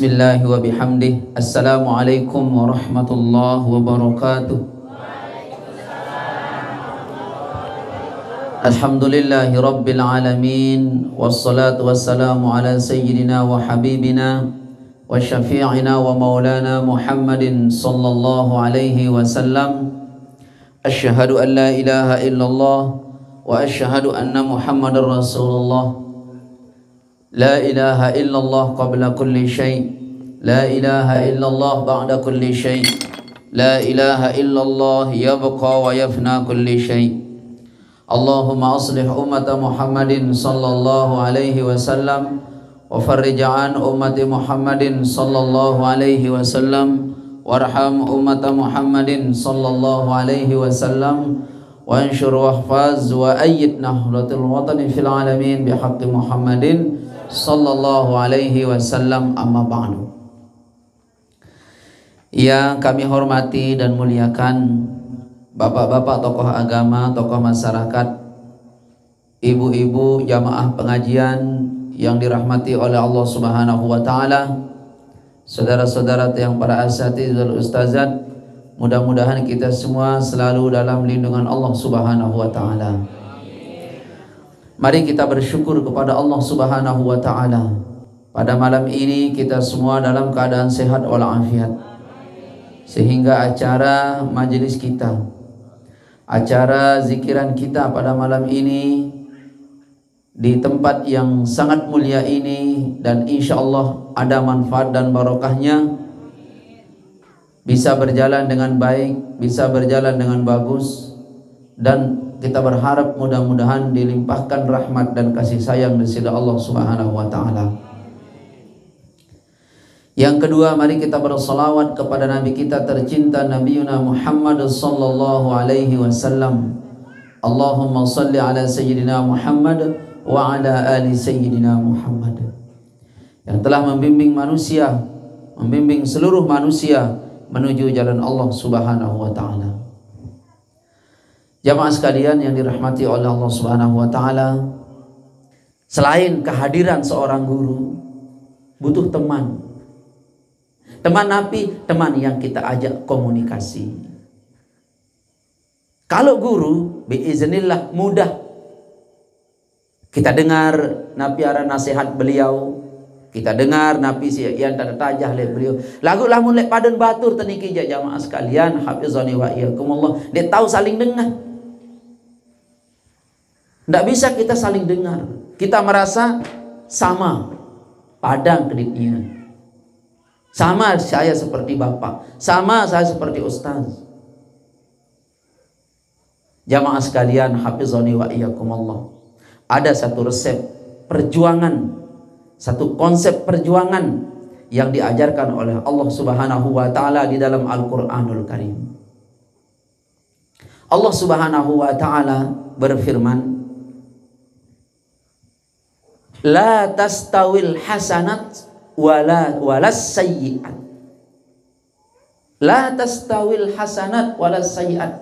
Bismillah wa bihamdih. Assalamualaikum warahmatullahi wabarakatuh. Alhamdulillahi rabbil alamin. Wassalatu wassalamu ala sayyidina wa habibina wa syafi'ina wa maulana Muhammadin sallallahu alaihi wasallam. Asyhadu an la ilaha illallah wa asyhadu anna Muhammadar Rasulullah. La ilaha illallah qabla kulli syai', la ilaha illallah ba'da kulli syai', la ilaha illallah yabqa wa yafna kulli syai'. Allahumma aslih ummata Muhammadin sallallahu alaihi wasallam wa farrij an ummati Muhammadin sallallahu alaihi wasallam warham ummata Muhammadin sallallahu alaihi wasallam wa anshur wahfaz wa ayyid nahratul watani fil alamin bihaqqi Muhammadin sallallahu alaihi wasallam. Amma ba'du. Yang kami hormati dan muliakan bapak-bapak tokoh agama, tokoh masyarakat, ibu-ibu jamaah pengajian yang dirahmati oleh Allah Subhanahu wa taala, saudara-saudara yang para asatidz dan ustazat, mudah-mudahan kita semua selalu dalam lindungan Allah Subhanahu wa taala. Mari kita bersyukur kepada Allah Subhanahu wa taala. Pada malam ini kita semua dalam keadaan sehat walafiat. Sehingga acara majelis kita, acara zikiran kita pada malam ini di tempat yang sangat mulia ini, dan insyaallah ada manfaat dan barokahnya, bisa berjalan dengan baik, bisa berjalan dengan bagus, dan kita berharap mudah-mudahan dilimpahkan rahmat dan kasih sayang dari sisi Allah Subhanahu wa taala. Yang kedua, mari kita bersalawat kepada Nabi kita tercinta Nabi Muhammad sallallahu alaihi wasallam. Allahumma salli ala sayyidina Muhammad wa ala ali sayyidina Muhammad. Yang telah membimbing manusia, membimbing seluruh manusia menuju jalan Allah Subhanahu wa taala. Jamaah sekalian yang dirahmati oleh Allah Subhanahu wa taala, selain kehadiran seorang guru, butuh teman. Teman Nabi, teman yang kita ajak komunikasi. Kalau guru, biiznillah mudah. Kita dengar Nabi ara nasihat beliau, kita dengar Nabi yang tajah oleh beliau. Lagu lamun lek paden batur teniki jamaah sekalian, hafizani wa iyyakumullah. Dia tahu saling dengar. Tidak bisa kita saling dengar. Kita merasa sama, padang kedipnya. Sama saya seperti bapak, sama saya seperti ustaz. Jamaah sekalian, hafizani wa iyyakumullah. Ada satu resep perjuangan, satu konsep perjuangan yang diajarkan oleh Allah Subhanahu wa taala di dalam Al-Qur'anul Karim. Allah Subhanahu wa taala berfirman, la tastawil hasanat walas sayyi'at. La tastawil hasanat walas sayyi'at.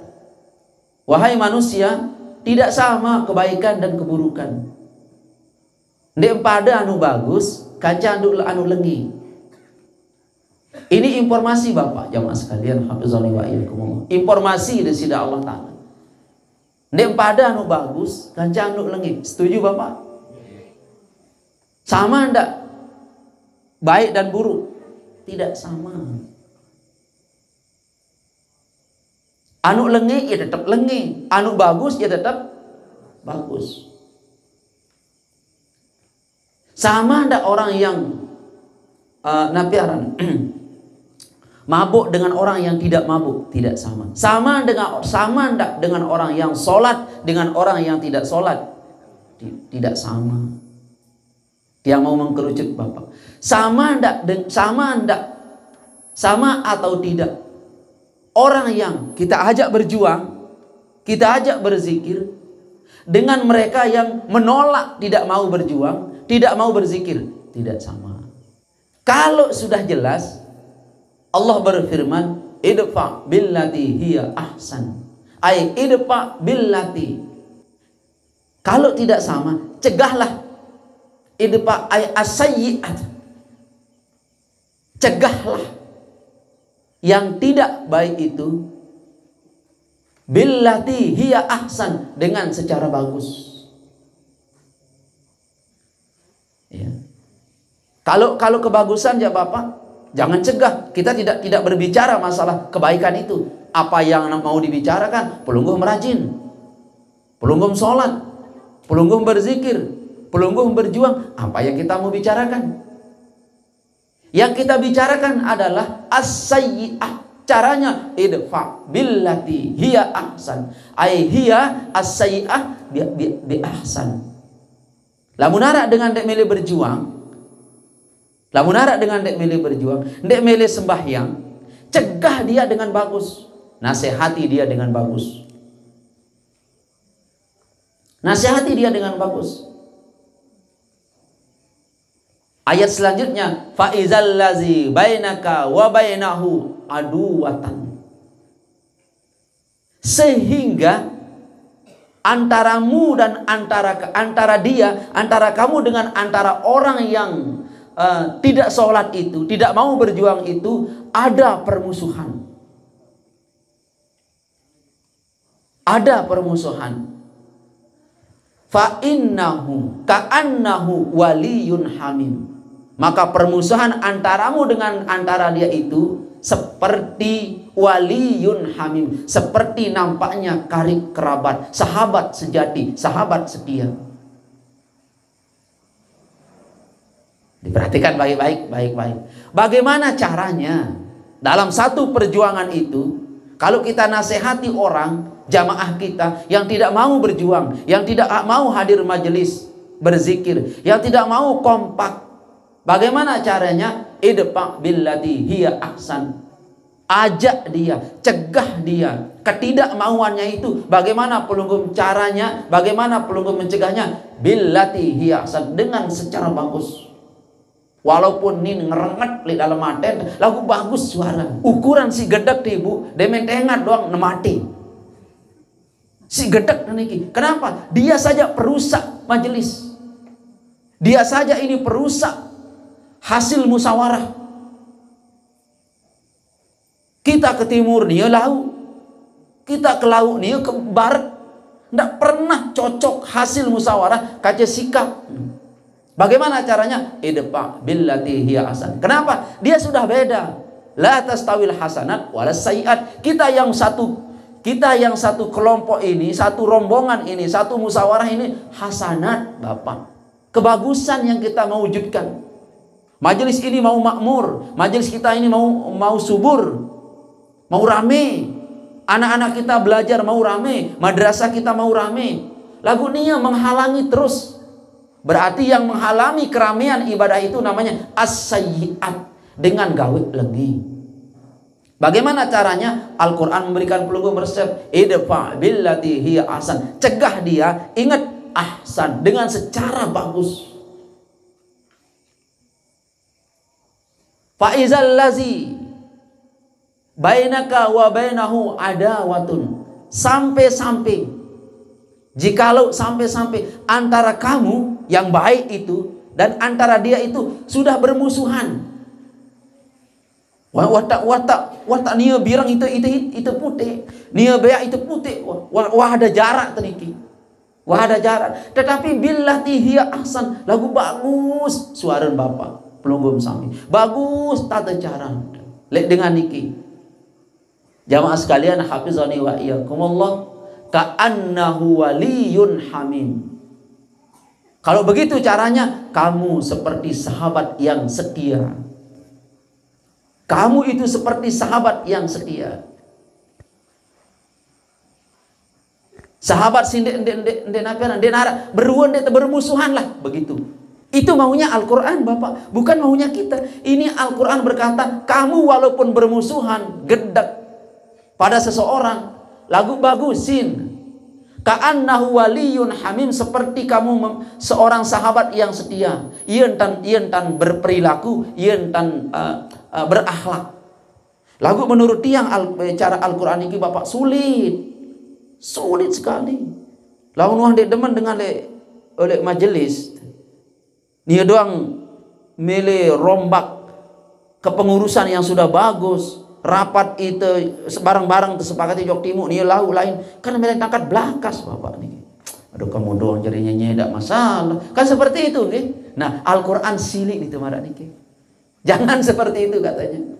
Wahai manusia, tidak sama kebaikan dan keburukan. Ndek pada anu bagus, kaca anu lengi. Ini informasi Bapak jamaah sekalian, hafizani wa iyyakumullah. Informasi dari sida Allah taala. Ndek pada anu bagus, kaca anu lengi. Setuju Bapak? Sama enggak baik dan buruk? Tidak sama. Anu lengi ya tetap lengi, anu bagus ya tetap bagus. Sama enggak orang yang napiaran mabuk dengan orang yang tidak mabuk? Tidak sama. Sama enggak dengan orang yang sholat dengan orang yang tidak sholat? Tidak sama. Yang mau mengkerucut Bapak, sama atau tidak orang yang kita ajak berjuang, kita ajak berzikir, dengan mereka yang menolak, tidak mau berjuang, tidak mau berzikir? Tidak sama. Kalau sudah jelas, Allah berfirman, idfa billati hiya ahsan, ay idfa billati. Kalau tidak sama, cegahlah. Idfa ay asayyi'at. Cegahlah yang tidak baik itu billati hiya ahsan, dengan secara bagus. Ya. Kalau kebagusan ya Bapak, jangan cegah. Kita tidak berbicara masalah kebaikan itu. Apa yang mau dibicarakan? Pelungguh merajin, pelungguh sholat, pelungguh berzikir, pelungguh berjuang. Apa yang kita mau bicarakan? Yang kita bicarakan adalah as-sayyi'ah. Caranya idfa billati hiya ahsan. Ai hiya as-sayyi'ah bi ahsan. Lamunara dengan dek milih berjuang, lamunara dengan dek milih berjuang, dek milih sembahyang, cegah dia dengan bagus, nasihati dia dengan bagus. Nasihati dia dengan bagus. Ayat selanjutnya, fa izal ladzi bainaka wa bainahu aduwatan. Sehingga antaramu dan antara dia, antara kamu dengan antara orang yang tidak sholat itu, tidak mau berjuang itu, ada permusuhan. Ada permusuhan. Fa innahu ka'annahu waliyun hamim. Maka permusuhan antaramu dengan antara dia itu seperti waliyun hamim, seperti nampaknya karib kerabat, sahabat sejati, sahabat setia. Diperhatikan baik-baik. Bagaimana caranya dalam satu perjuangan itu? Kalau kita nasihati orang, jamaah kita yang tidak mau berjuang, yang tidak mau hadir majelis berzikir, yang tidak mau kompak, bagaimana caranya? Idfa billati hiya ahsan. Ajak dia, cegah dia ketidakmauannya itu. Bagaimana pelungguh caranya? Bagaimana pelungguh mencegahnya? Billati hiya ahsan, dengan secara bagus. Walaupun nin ngerenget di dalam maten, lagu bagus suara. Ukuran si gedek ibu, demen tengat doang nemati. Si gedek niki. Kenapa? Dia saja perusak majelis. Dia saja ini perusak hasil musyawarah. Kita ke timur nih laut, kita ke laut nih ke barat. Tidak pernah cocok hasil musyawarah kaca sikap. Bagaimana caranya? Idfa billati hiya ahsan. Kenapa? Dia sudah beda. La tastawil hasanat walas sayyiat. Kita yang satu kelompok ini, satu rombongan ini, satu musyawarah ini hasanat, Bapak. Kebagusan yang kita mau wujudkan. Majelis ini mau makmur, majelis kita ini mau subur, mau rame. Anak-anak kita belajar mau rame, madrasah kita mau rame. Lagu ini menghalangi terus. Berarti yang menghalangi keramaian ibadah itu namanya as-sayyi'at, dengan gawe legi. Bagaimana caranya? Al-Quran memberikan pelungguh resep. Idfa billati hiya ahsan. Cegah dia, ingat ahsan, dengan secara bagus. Fa izal ladzi bainaka wa bainahu adawatun. Sampai-sampai antara kamu yang baik itu dan antara dia itu sudah bermusuhan. Watak nia birang itu putih, nia beak itu putih. Wah ada jarak teniki. Wah ada jarak. Tetapi billati hiya ahsan, lagu bagus suara Bapak pelunggum sami. Bagus tata cara. Lek dengan niki. Jamaah sekalian hafizani wa iyyakumullah. Ka'annahu waliyun hamim. Kalau begitu caranya, kamu seperti sahabat yang setia. Kamu itu seperti sahabat yang setia. Sahabat sindek beruan bermusuhan lah begitu. Itu maunya Al-Quran Bapak, bukan maunya kita. Ini Al-Quran berkata, kamu walaupun bermusuhan, gedek pada seseorang, lagu bagusin. Ka'annahu waliyun hamim, seperti kamu seorang sahabat yang setia. Ien tan berperilaku, ien tan berakhlak. Lagu menurut tiang cara Al-Quran ini Bapak sulit sekali. Lalu nuah dek demen dengan oleh majelis. Dia doang milih rombak kepengurusan yang sudah bagus, rapat itu barang-barang tersepakati jok timu nih lau lain kan mereka angkat belakas bapak nih. Aduh kamu doang jadinya nyedak masalah. Kan seperti itu nih. Nah, Al-Qur'an silik itu marah nih. Jangan seperti itu katanya.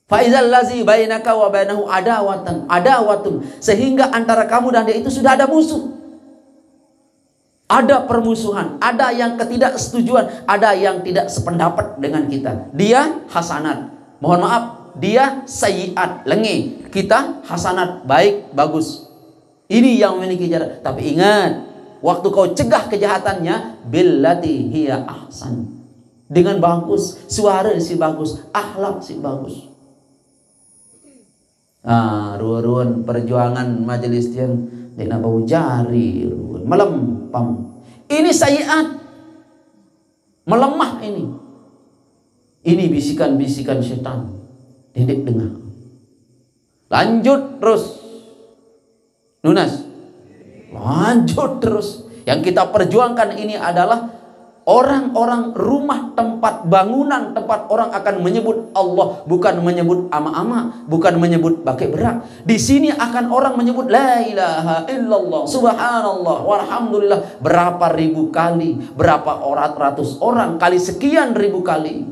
Faizal lazi bainaka wa bainahu adawatun, sehingga antara kamu dan dia itu sudah ada musuh. Ada permusuhan, ada yang ketidaksetujuan, ada yang tidak sependapat dengan kita. Dia hasanat, mohon maaf, dia sayyiat, lengi. Kita hasanat, baik, bagus. Ini yang memiliki jarak. Tapi ingat, waktu kau cegah kejahatannya, billati hiya ahsan, dengan bagus, suara si bagus, akhlak si bagus. Ruan perjuangan majelis yang dina bau jari, melempam. Ini sayyiat, melemah ini. Ini bisikan-bisikan setan. Didik dengar. Lanjut terus. Nunas. Lanjut terus. Yang kita perjuangkan ini adalah orang-orang, rumah, tempat, bangunan, tempat orang akan menyebut Allah, bukan menyebut ama-ama, bukan menyebut pakai berak. Di sini akan orang menyebut la ilaha illallah, subhanallah, walhamdulillah berapa ribu kali, berapa ratus orang kali, sekian ribu kali.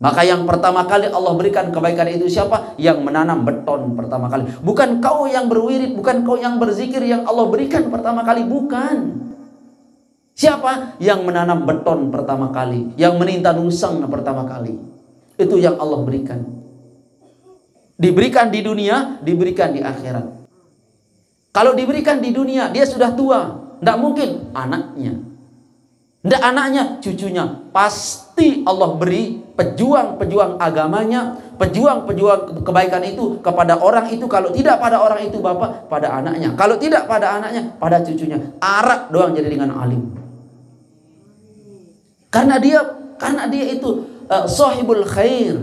Maka yang pertama kali Allah berikan kebaikan itu siapa? Yang menanam beton pertama kali. Bukan kau yang berwirid, bukan kau yang berzikir yang Allah berikan pertama kali, bukan. Siapa yang menanam beton pertama kali, yang meninta nusang pertama kali? Itu yang Allah berikan. Diberikan di dunia, diberikan di akhirat. Kalau diberikan di dunia, dia sudah tua, tidak mungkin anaknya, tidak anaknya, cucunya. Pasti Allah beri pejuang-pejuang agamanya, pejuang-pejuang kebaikan itu kepada orang itu. Kalau tidak pada orang itu bapak, pada anaknya. Kalau tidak pada anaknya, pada cucunya. Arak doang jadi dengan alim. Karena dia itu sahibul khair.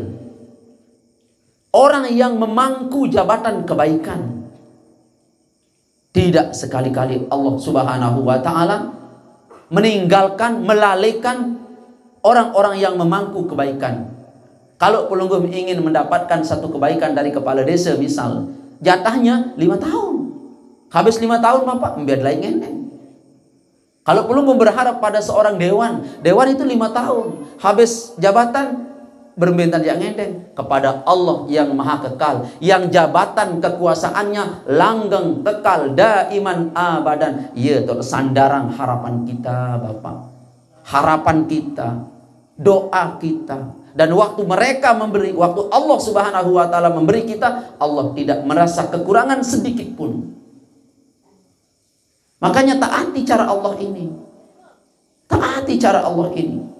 Orang yang memangku jabatan kebaikan. Tidak sekali-kali Allah Subhanahu wa taala meninggalkan, melalaikan orang-orang yang memangku kebaikan. Kalau pelunggum ingin mendapatkan satu kebaikan dari kepala desa misal, jatahnya 5 tahun. Habis 5 tahun bapak membiar lain ngendeng. Kalau pelunggum berharap pada seorang dewan itu 5 tahun. Habis jabatan berbentan yang ngendeng kepada Allah yang maha kekal, yang jabatan kekuasaannya langgeng kekal daiman abadan. Ya itu sandaran harapan kita bapak, harapan kita, doa kita. Dan waktu mereka memberi, waktu Allah Subhanahu wa taala memberi kita, Allah tidak merasa kekurangan sedikit pun. Makanya taati cara Allah ini. Taati cara Allah ini.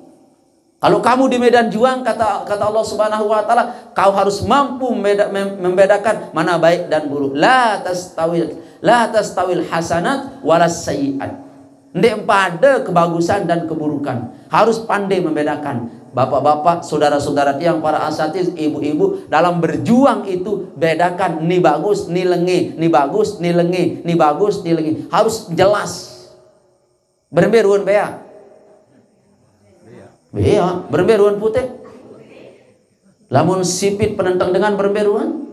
Kalau kamu di medan juang, kata Allah Subhanahu wa taala, kau harus mampu membedakan mana baik dan buruk. La tastawil hasanat walas sayyiat. Ndek pada kebagusan dan keburukan. Harus pandai membedakan. Bapak-bapak, saudara-saudara yang para asatidz, ibu-ibu, dalam berjuang itu bedakan ni bagus, ni lengi, ni bagus, ni lengi, ni bagus, ni lengi. Harus jelas. Beremberuan bea. Bea, beremberuan putih. Lamun sipit penentang dengan beremberuan.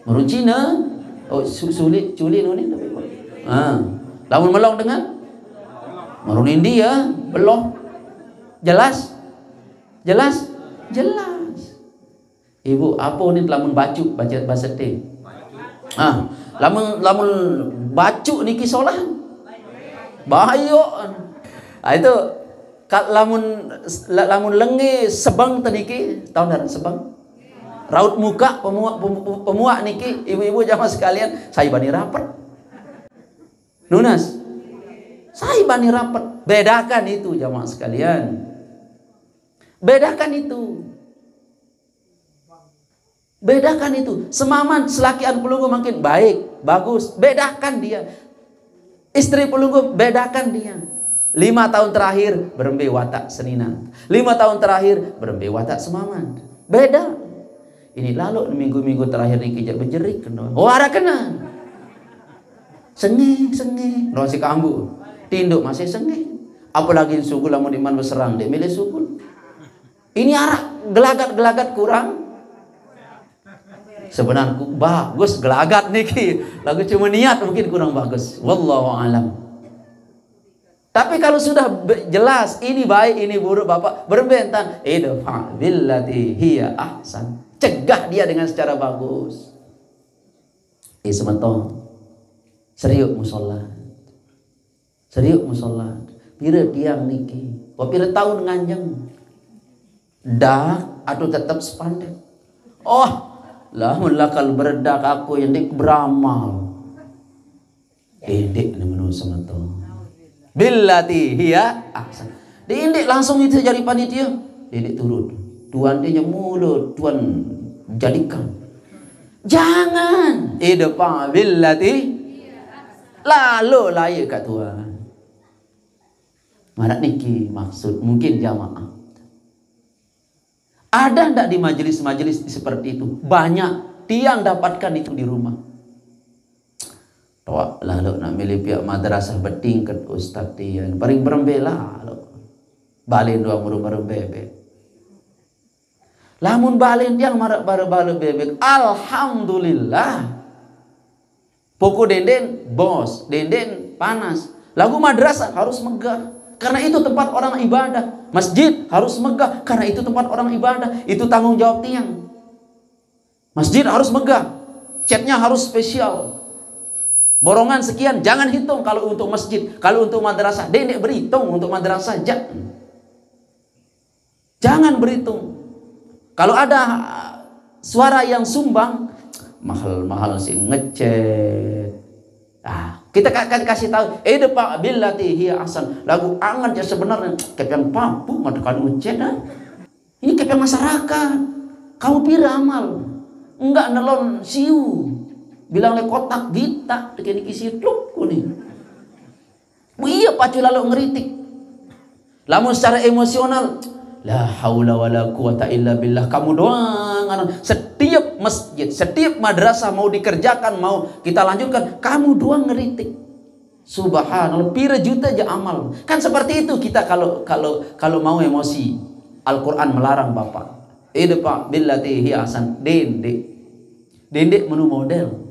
Merun Cina. Oh, sulit, culi nuni. Lamun melong dengan merun India, belum. Jelas? Jelas? Jelas. Ibu, apa ni lamun bacu baca bahasa te? Lamun bacu niki solah. Bahaya. Itu lamun lengi sebang tadiki, tahu dah sebang? Raut muka pemuak niki, ibu-ibu jamaah sekalian, saya bani rapat. Nunas. Saya bani rapat. Bedakan itu jamaah sekalian. Bedakan itu. Bedakan itu. Semaman selakian pelunggu makin baik, bagus. Bedakan dia. Istri pelunggu, bedakan dia. 5 tahun terakhir berembe watak seninan. 5 tahun terakhir berembe watak semaman. Beda. Ini lalu minggu-minggu terakhir ini kijak berjerik. Oh ada kena. Sengih. No si kambu. Tinduk masih sengih. Apalagi suku lamun iman berserang. Dia milih suku. Ini arah gelagat-gelagat kurang. Sebenarnya bagus gelagat niki. Lagu cuma niat mungkin kurang bagus. Wallahu alam. Tapi kalau sudah jelas ini baik ini buruk, Bapak berbentan, idfa billati hiya ahsan. Cegah dia dengan secara bagus. Sementara seriuk musola. Seriuk musola. Pira tiang niki. Pira tahun nganjeng. Dah atau tetap sepandek. Oh, lamun lakal berdak aku yang dik beramal. Dik namanya sementara. Billati hiya ahsan. Diindik langsung itu jadi panitia. Diindik turun. Tuan dia mulut, tuan jadikan. Jangan. Idfa billati lalu layak kat tuan. Mana niki maksud mungkin jamaah. Ada ndak di majelis-majelis seperti itu? Banyak. Tiang dapatkan itu di rumah. Tok lalu nak milih pihak madrasah bertingkat ustaz tian paling berembela balen dua muru-muru bebek. Lamun balen tiang marak baru-baru bebek. Alhamdulillah. Pokok denden bos, denden panas. Lagu madrasah harus megah. Karena itu tempat orang ibadah. Masjid harus megah. Karena itu tempat orang ibadah. Itu tanggung jawab tiang. Masjid harus megah. Catnya harus spesial. Borongan sekian, jangan hitung kalau untuk masjid. Kalau untuk madrasah, dendek berhitung untuk madrasah. Jangan berhitung. Kalau ada suara yang sumbang, mahal-mahal sih ngecet. Kita akan kasih tahu, Pak billati hiya ahsan. Lagu angan ya sebenarnya kepeng papu matakan ngecet dah. Ini kepeng masyarakat. Kamu pira amal? Enggak nelon siu. Bilang le kotak gita dikini kisi tluk kuning. Iya pacu lalu ngeritik. Lamun secara emosional, la haula wala quwata illa billah. Kamu doang. Setiap masjid, setiap madrasah mau dikerjakan, mau kita lanjutkan, kamu doang ngeritik. Subhanallah, pira juta aja amal. Kan seperti itu kita kalau mau emosi. Al-Qur'an melarang Bapak. Idfa billati hiya ahsan. Dendek menu model.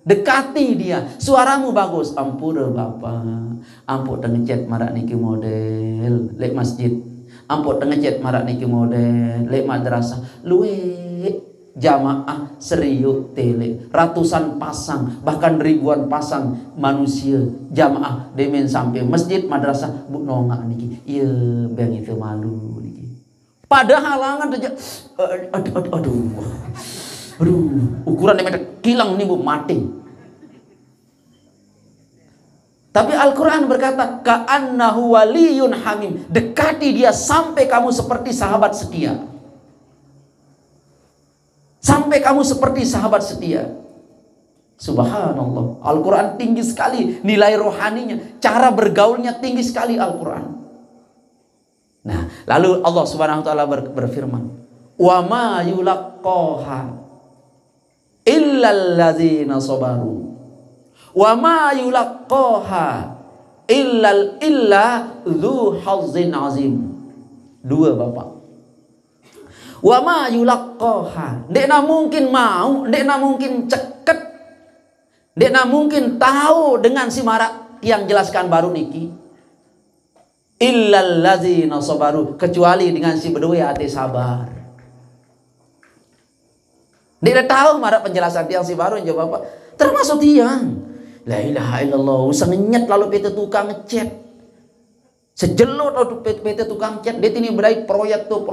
Dekati dia, suaramu bagus, ampura Bapak, ampun tengecet marak niki model, lek masjid, ampun tengecet marak niki model, lek madrasah, luwe jamaah serius tele, ratusan pasang, bahkan ribuan pasang manusia jamaah demen sampai masjid madrasah bu nongak niki, iya bang itu malu niki, pada halangan aja, aduh, ukuran yang kilang nih bu mati. Tapi Al-Quran berkata, ka'annahu waliyun hamim. Dekati dia sampai kamu seperti sahabat setia. Sampai kamu seperti sahabat setia. Subhanallah. Al-Quran tinggi sekali nilai rohaninya. Cara bergaulnya tinggi sekali Al-Quran. Nah, lalu Allah Subhanahu wa taala berfirman, "Wa ma yulaqqaha illal ladzina sabaru wa ma yulaqqaha illa dzu hazzin azim." Dua Bapak. Wa ma yulaqqaha, dekna mungkin mau, dekna mungkin ceket, dekna mungkin tahu dengan si marak yang jelaskan baru niki. Illal ladzina sabaru, kecuali dengan si berdua hati sabar. Dia tahu marak penjelasan tiang si baru jawab Bapak. Termasuk tiang. La ilaha illallah, usah ngenyet lalu PT tukang ngecat. Sejelot lalu PT tukang cat, dia ini berai proyek tuh.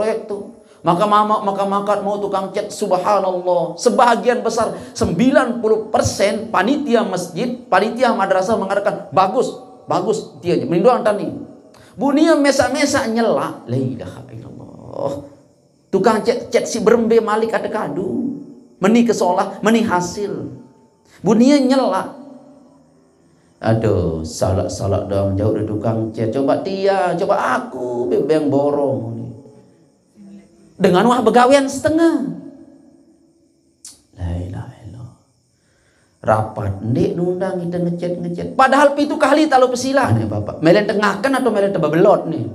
Maka mau tukang cat, subhanallah. Sebagian besar 90% panitia masjid, panitia madrasah mengatakan bagus dia mendoang tani. Bunia mesa-mesa nyela, la ilaha illallah. Tukang cat si berembe malik ada kadu. Meni kesolah, meni hasil. Bunia nyela. Aduh, salah dong jauh dari tukang cat. Coba dia, coba aku bebeng borong. Dengan wah begawian setengah. La ilaha illallah. Rapat ndek nundang kita ngecet. Padahal pitu kali talo pesila nih Bapak. Melen tengahkan atau melen tebabelot nih.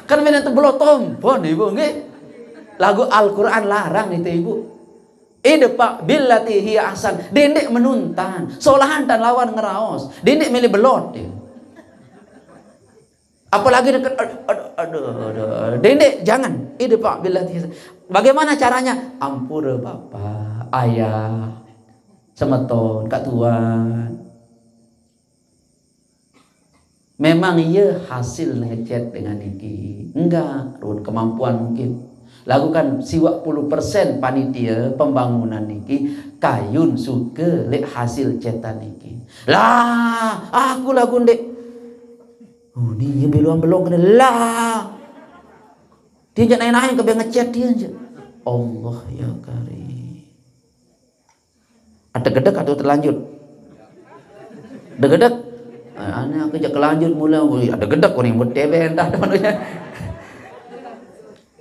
Kan menen belum pon ibu nggih. Lagu Al-Qur'an larang itu ibu. Idfa billati hiya ahsan. Dendek menuntan, solahan dan lawan ngeraos. Dendek milih belot. Apalagi dekat aduh. Dendek jangan. Idfa billati hiya ahsan. Bagaimana caranya? Ampura bapak, ayah, semeton, kak tuan. Memang ia hasil ngechat dengan Niki. Enggak, run kemampuan mungkin. Lakukan siwak 10% panitia pembangunan Niki kayun suka lek hasil cetan Niki. Lah, aku lagu dek. Oh, ni ia belum kena lah. Dia jangan naik-naik ke ngechat dia aja. Allah ya karim. Ada gedek atau terlanjut? Ada gedek. Aneh aku jak kelanjut mulai ada gedek orang buat TB entah manusia.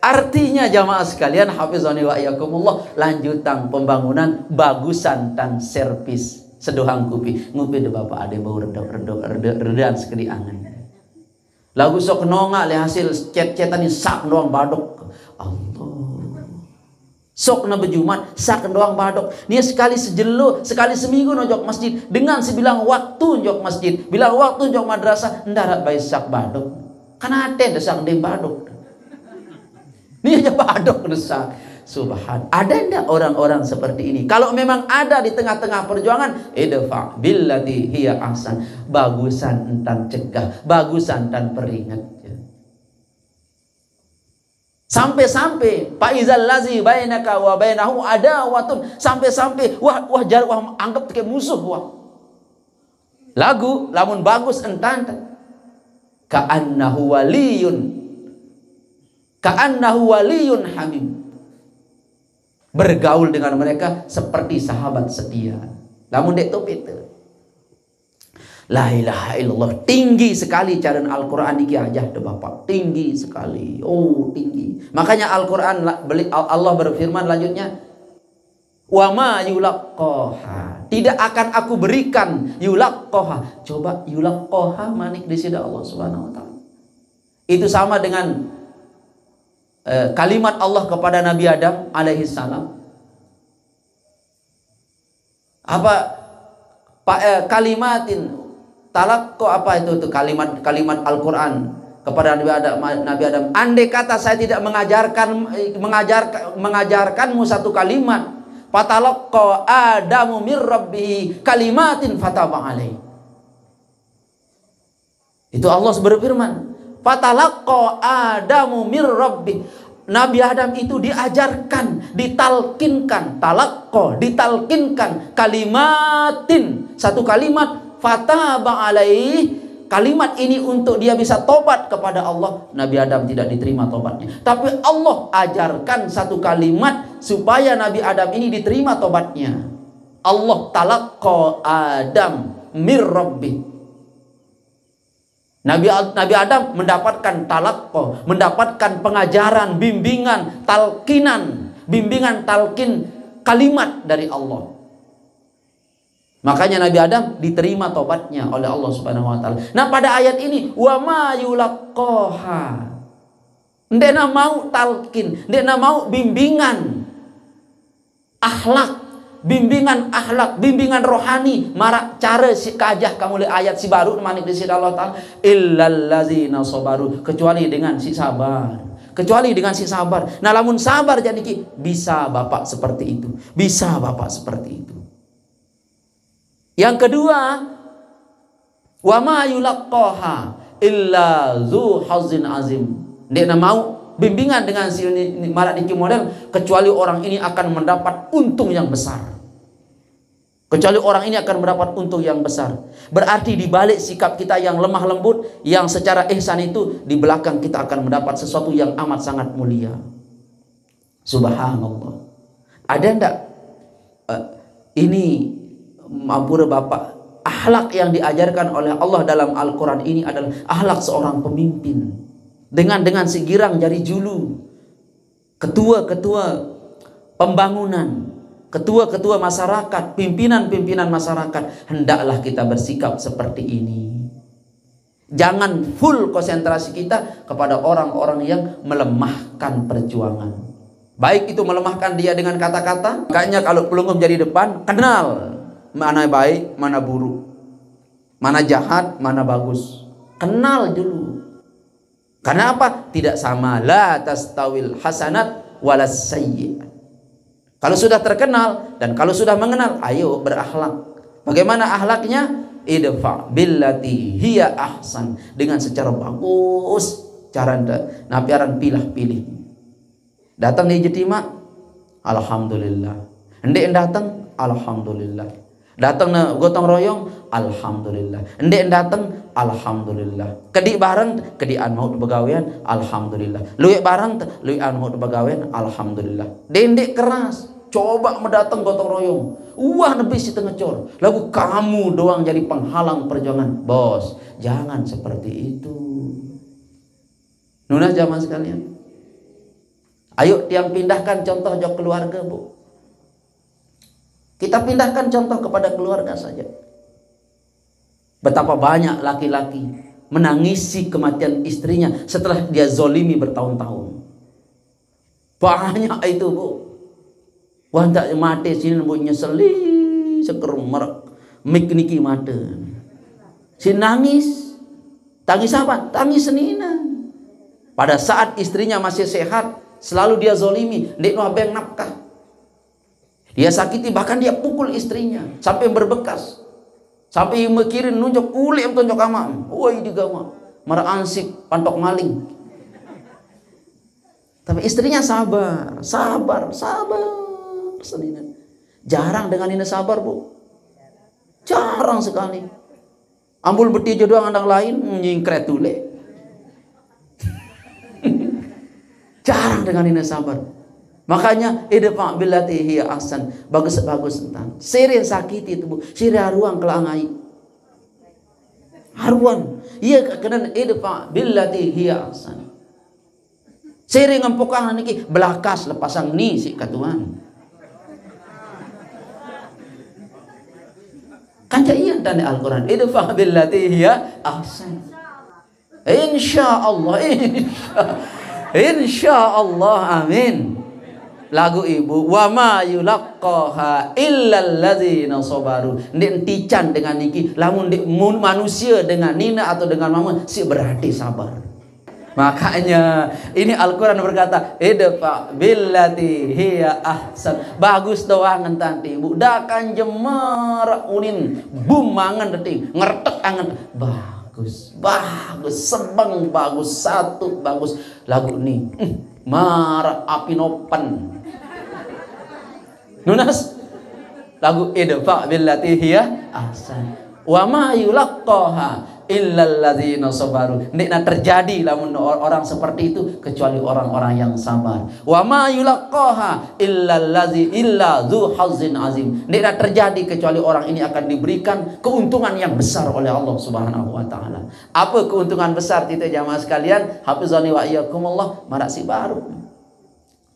Artinya jamaah sekalian hafizani wa iyyakumullah, lanjutan pembangunan bagusan dan servis sedohang kupi ngupi de bapak ade bau redan sekali angan. Lagu sok nonga le hasil cet-cetan ni sak doang badok. Allah. Sok na bejumat sak doang badok. Dia sekali sejelo, sekali seminggu nojok masjid dengan sebilang waktu njok masjid, bilang waktu njok madrasah ndarat bae sak badok. Kana ate sak de badok. Ini aja badok desak. Subhan. Ada enggak orang-orang seperti ini? Kalau memang ada di tengah-tengah perjuangan, idfa billati hiya ahsan. Bagusan entan cegah, bagusan dan peringat. Sampai-sampai faizal lazi bainaka wa bainahu adawatun, sampai-sampai wah anggap kayak musuh wah. Lagu lamun bagus entan ka'annahu waliyun hamim. Bergaul dengan mereka seperti sahabat setia. Lamun dek topet la ilaha illallah, tinggi sekali carian Al-Quran niki aja deh bapak, tinggi sekali, oh tinggi. Makanya Al-Quran Allah berfirman lanjutnya, wa ma yulaqqaha, tidak akan aku berikan yulaqqaha. Coba yulaqqaha manik di sida Allah Subhanahu wa taala. Itu sama dengan kalimat Allah kepada Nabi Adam alaihi salam. Apa kalimatin talak kok apa itu kalimat Al-Quran kepada Nabi Adam. Andai kata saya tidak mengajarkanmu satu kalimat, fatalaqqa Adamu mir rabbihi kalimatin fataba alaihi. Itu Allah berfirman, fatalaqqa Adamu mir rabbihi. Nabi Adam itu diajarkan, ditalkinkan, talaqqa, ditalkinkan kalimatin, satu kalimat, fataba alaih. Kalimat ini untuk dia bisa tobat kepada Allah. Nabi Adam tidak diterima tobatnya, tapi Allah ajarkan satu kalimat supaya Nabi Adam ini diterima tobatnya. Allah talaqqa Adam mir rabbi. Nabi Adam mendapatkan talaqqa, mendapatkan pengajaran, bimbingan, talkinan, bimbingan talkin kalimat dari Allah. Makanya Nabi Adam diterima tobatnya oleh Allah Subhanahu wa taala. Nah, pada ayat ini wa ma yulaqqaha. Ndena mau talkin, ndena mau bimbingan akhlak, bimbingan rohani, marak cara si kajah kamu lihat ayat si baru manik di sisi Allah taala, illal ladzina sabaru, kecuali dengan si sabar. Kecuali dengan si sabar. Nah, lamun sabar jadi bisa bapak seperti itu. Bisa bapak seperti itu. Yang kedua, wa ma yulaqqaha illa dzu hazzin azim. Dia mau bimbingan dengan si marak niki model, kecuali orang ini akan mendapat untung yang besar. Kecuali orang ini akan mendapat untung yang besar. Berarti di balik sikap kita yang lemah lembut, yang secara ihsan itu, di belakang kita akan mendapat sesuatu yang amat sangat mulia. Subhanallah. Ada enggak ini mampura bapak, akhlak yang diajarkan oleh Allah dalam Al-Quran ini adalah akhlak seorang pemimpin. Dengan segirang jari julu, ketua-ketua pembangunan, ketua-ketua masyarakat, pimpinan-pimpinan masyarakat, hendaklah kita bersikap seperti ini. Jangan full konsentrasi kita kepada orang-orang yang melemahkan perjuangan. Baik itu melemahkan dia dengan kata-kata. Makanya kalau pelunggup jadi depan, kenal mana baik, mana buruk, mana jahat, mana bagus. Kenal dulu. Karena apa? Tidak sama. La tastawil hasanat walas sayyi'at. Kalau sudah terkenal dan kalau sudah mengenal, ayo berakhlak. Bagaimana akhlaknya? Idfa billati hiya ahsan, dengan secara bagus cara napiaran pilih-pilih. Datang di ijtima, alhamdulillah. Ndek datang, alhamdulillah. Datang na gotong royong, alhamdulillah. Ndek datang, alhamdulillah. Kedi bareng, kedian mau begawean, alhamdulillah. Luik bareng, luian mau begawean, alhamdulillah. Dendek keras, coba mendatang gotong royong. Wah, nebis si tengecor. Lagu kamu doang jadi penghalang perjuangan. Bos, jangan seperti itu. Nuna jamaah sekalian. Ayo tiang pindahkan contoh jok keluarga, Bu. Kita pindahkan contoh kepada keluarga saja. Betapa banyak laki-laki menangisi kematian istrinya setelah dia zolimi bertahun-tahun. Banyak itu, Bu. Wah, tak mati sini bu nyeseli seker merak mikniki mata. Si nangis. Tangis apa? Tangis senina. Pada saat istrinya masih sehat, selalu dia zolimi, ndek no abeng nafkah. Dia sakiti, bahkan dia pukul istrinya sampai berbekas. Sampai mikirin nunjuk kulit tunjuk amam. Woi digama, mara ansik pantok maling. Tapi istrinya sabar. Jarang dengan ini sabar, Bu. Jarang sekali. Ambul beti jodoh andang lain nyingkret tule. Jarang dengan ini sabar. Makanya idfa billati hiya ahsan, bagus-bagus tentang. Sire sakiti itu, Bu. Sire haruang kelangai. Haruan. Iya kena idfa billati hiya ahsan. Sire ngampukang niki belakas lepasang ni si katuan. Kanca iya dan Al-Quran idfa billati hiya ahsan. Insyaallah, insyaallah, amin. Lagu ibu, wa ma yulaqqaha illal ladzina sabaru. Ndek tican dengan niki, lamun ndek manusia dengan nina atau dengan mama si berarti sabar. Makanya ini Al-Quran berkata idfa billati hiya ahsan. Bagus doang nanti Bu. Dakan jemar unin bumangan deting ngertek angan. Bagus, sebang bagus, satu bagus. Lagu nih mar api nopan. Nunas lagu idfa billati hiya ahsan. Wa ma yulaqqaha illal ladzina sabaru. Ndekna terjadi lamun orang seperti itu kecuali orang-orang yang sabar. Wa ma yulaqqaha illa dzu hazzin azim. Ndekna terjadi kecuali orang ini akan diberikan keuntungan yang besar oleh Allah Subhanahu wa taala. Apa keuntungan besar itu jamaah sekalian? Hafizani wa iyyakumullah, marak si baru.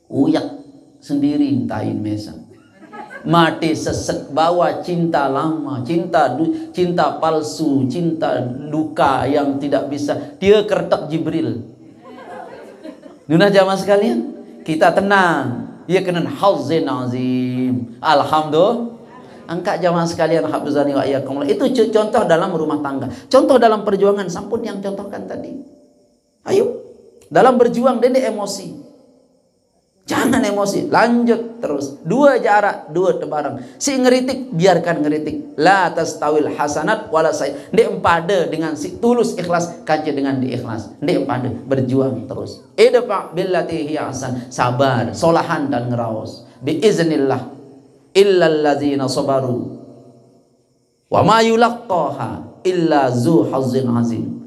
Uyak sendiri tain mesa. Mati sesek bawa cinta lama, cinta palsu, cinta duka yang tidak bisa. Dia kertak Jibril. Nuna jamaah sekalian, kita tenang. Ia kena hazzin azim. Alhamdulillah. Angkat jamaah sekalian hafizani wa iyyakumullah. Itu contoh dalam rumah tangga. Contoh dalam perjuangan sampun yang contohkan tadi. Ayo dalam berjuang dede emosi. Jangan emosi, lanjut terus. Dua jarak, dua tebarang. Si ngeritik, biarkan ngeritik. La tastawil hasanat wala sayyi'at. Ndek empade dengan si tulus ikhlas, kaca dengan diikhlas. Ndek empade, berjuang terus. Idfa billati hiya ahsan. Sabar, solahan dan ngeraos. Biiznillah. Illal ladzina sabaru. Wa ma yulaqqaha illa dzu hazzin azim.